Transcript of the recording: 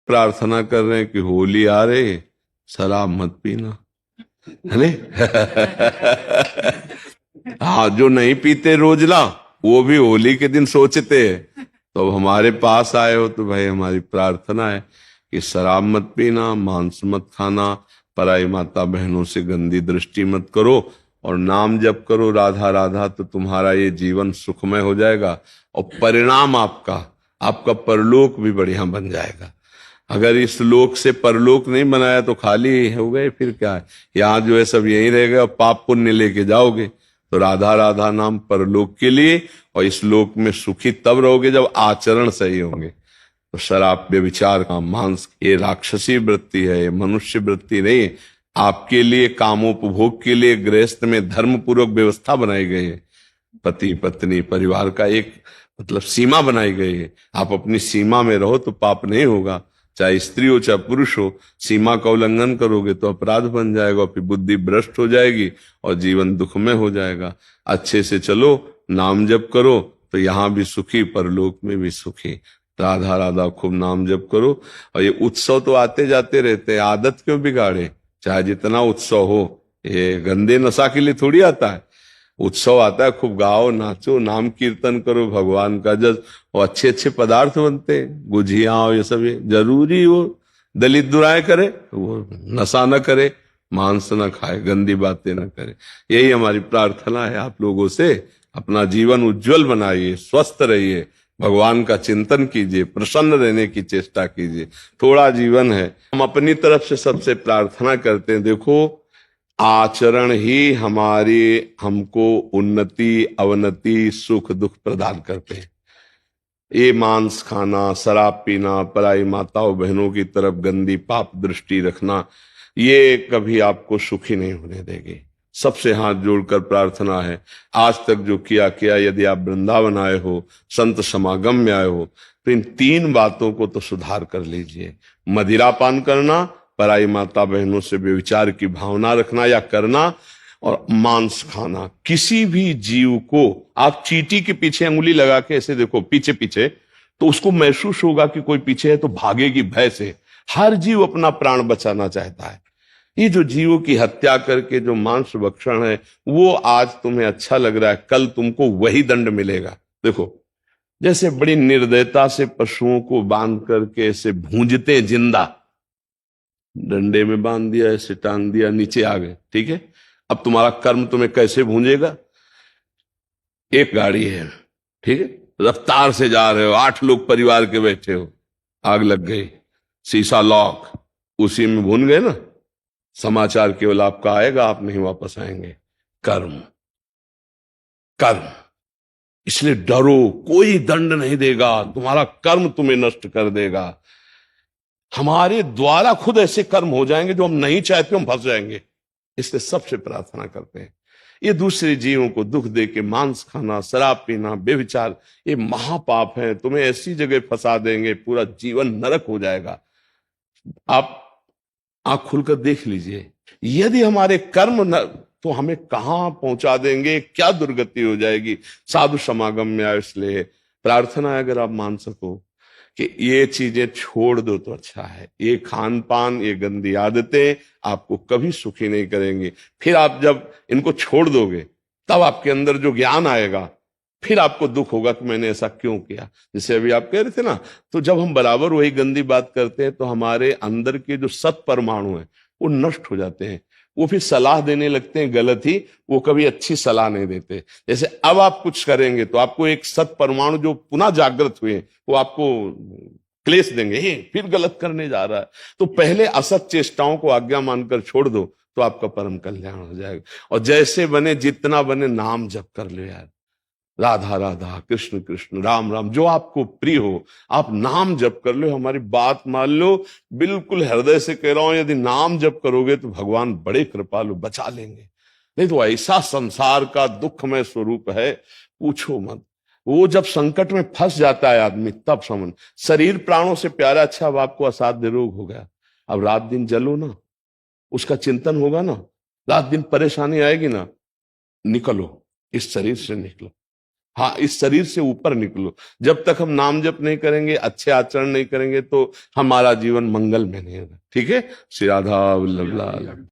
प्रार्थना कर रहे हैं कि होली आ रहे, शराब मत पीना, है नहीं? हाँ, जो नहीं पीते रोजला वो भी होली के दिन सोचते हैं। तो अब हमारे पास आए हो तो भाई हमारी प्रार्थना है कि शराब मत पीना, मांस मत खाना, पराई माता बहनों से गंदी दृष्टि मत करो, और नाम जप करो राधा राधा, तो तुम्हारा ये जीवन सुखमय हो जाएगा। और परिणाम आपका आपका परलोक भी बढ़िया बन जाएगा। अगर इस लोक से परलोक नहीं बनाया तो खाली हो गए, फिर क्या है? यहाँ जो है सब यहीं रहेगा, पाप पुण्य लेके जाओगे। तो राधा राधा नाम परलोक के लिए, और इस लोक में सुखी तब रहोगे जब आचरण सही होंगे। तो शराब, व्यभिचार, मांस, ये राक्षसी वृत्ति है, ये मनुष्य वृत्ति नहीं है। आपके लिए कामोपभोग के लिए गृहस्थ में धर्म पूर्वक व्यवस्था बनाई गई है। पति पत्नी परिवार का एक मतलब सीमा बनाई गई है। आप अपनी सीमा में रहो तो पाप नहीं होगा, चाहे स्त्री हो चाहे पुरुष हो। सीमा का उल्लंघन करोगे तो अपराध बन जाएगा, फिर बुद्धि भ्रष्ट हो जाएगी और जीवन दुख में हो जाएगा। अच्छे से चलो, नाम जप करो तो यहाँ भी सुखी, परलोक में भी सुखी। राधा राधा खूब नाम जप करो। और ये उत्सव तो आते जाते रहते हैं, आदत क्यों बिगाड़े? चाहे जितना उत्सव हो, ये गंदे नशा के लिए थोड़ी आता है। उत्सव आता है, खूब गाओ, नाचो, नाम कीर्तन करो, भगवान का जस, और अच्छे अच्छे पदार्थ बनते हैं, गुझिया और ये सब। ये जरूरी वो दलित दुराएं करे, वो नशा न करे, मांस न खाए, गंदी बातें न करे। यही हमारी प्रार्थना है आप लोगों से। अपना जीवन उज्जवल बनाइए, स्वस्थ रहिए, भगवान का चिंतन कीजिए, प्रसन्न रहने की चेष्टा कीजिए। थोड़ा जीवन है, हम अपनी तरफ से सबसे प्रार्थना करते हैं। देखो, आचरण ही हमारी हमको उन्नति अवनति सुख दुख प्रदान करते हैं। ये मांस खाना, शराब पीना, पराई माताओं बहनों की तरफ गंदी पाप दृष्टि रखना, ये कभी आपको सुखी नहीं होने देगी। सबसे हाथ जोड़कर प्रार्थना है, आज तक जो किया किया, यदि आप वृंदावन आए हो, संत समागम में आए हो, तो इन 3 बातों को तो सुधार कर लीजिए। मदिरा पान करना, पराई माता बहनों से व्यभिचार की भावना रखना या करना, और मांस खाना। किसी भी जीव को आप चींटी के पीछे अंगुली लगा के ऐसे देखो पीछे पीछे, तो उसको महसूस होगा कि कोई पीछे है, तो भागेगी भय से। हर जीव अपना प्राण बचाना चाहता है। ये जो जीवों की हत्या करके जो मांस भक्षण है, वो आज तुम्हें अच्छा लग रहा है, कल तुमको वही दंड मिलेगा। देखो, जैसे बड़ी निर्दयता से पशुओं को बांध करके ऐसे भूंजते जिंदा, डंडे में बांध दिया, ऐसे टांग दिया, नीचे आ गए, ठीक है। अब तुम्हारा कर्म तुम्हें कैसे भूंजेगा? एक गाड़ी है, ठीक है, रफ्तार से जा रहे हो, 8 लोग परिवार के बैठे हो, आग लग गई, शीशा लॉक, उसी में भून गए ना। समाचार केवल आपका आएगा, आप नहीं वापस आएंगे। कर्म, कर्म। इसलिए डरो, कोई दंड नहीं देगा, तुम्हारा कर्म तुम्हें नष्ट कर देगा। हमारे द्वारा खुद ऐसे कर्म हो जाएंगे जो हम नहीं चाहते, हम फंस जाएंगे। इसलिए सबसे प्रार्थना करते हैं, ये दूसरे जीवों को दुख दे के मांस खाना, शराब पीना, बेविचार, ये महापाप है, तुम्हें ऐसी जगह फंसा देंगे, पूरा जीवन नरक हो जाएगा। आप आंख खुलकर देख लीजिए, यदि हमारे कर्म न, तो हमें कहां पहुंचा देंगे, क्या दुर्गति हो जाएगी। साधु समागम में आए, इसलिए प्रार्थना है, अगर आप मान सको कि ये चीजें छोड़ दो तो अच्छा है। ये खान पान, ये गंदी आदतें आपको कभी सुखी नहीं करेंगी। फिर आप जब इनको छोड़ दोगे, तब आपके अंदर जो ज्ञान आएगा, फिर आपको दुख होगा कि मैंने ऐसा क्यों किया। जैसे अभी आप कह रहे थे ना, तो जब हम बराबर वही गंदी बात करते हैं, तो हमारे अंदर के जो सत परमाणु हैं वो नष्ट हो जाते हैं। वो फिर सलाह देने लगते हैं गलत ही, वो कभी अच्छी सलाह नहीं देते। जैसे अब आप कुछ करेंगे तो आपको एक सत परमाणु जो पुनः जागृत हुए, वो आपको क्लेश देंगे, हे फिर गलत करने जा रहा है। तो पहले असत चेष्टाओं को आज्ञा मानकर छोड़ दो, तो आपका परम कल्याण हो जाएगा। और जैसे बने जितना बने नाम जप कर लो यार, राधा राधा, कृष्ण कृष्ण, राम राम, जो आपको प्रिय हो आप नाम जप कर लो। हमारी बात मान लो, बिल्कुल हृदय से कह रहा हूं, यदि नाम जप करोगे तो भगवान बड़े कृपालु, बचा लेंगे। नहीं तो ऐसा संसार का दुखमय स्वरूप है, पूछो मत। वो जब संकट में फंस जाता है आदमी, तब समझ, शरीर प्राणों से प्यारा, अच्छा अब आपको असाध्य रोग हो गया, अब रात दिन जलो ना, उसका चिंतन होगा ना, रात दिन परेशानी आएगी ना, निकलो, इस शरीर से निकलो। हाँ, इस शरीर से ऊपर निकलो। जब तक हम नाम जप नहीं करेंगे, अच्छे आचरण नहीं करेंगे, तो हमारा जीवन मंगल में नहीं होगा। ठीक है। श्री राधा वल्लभ लाल।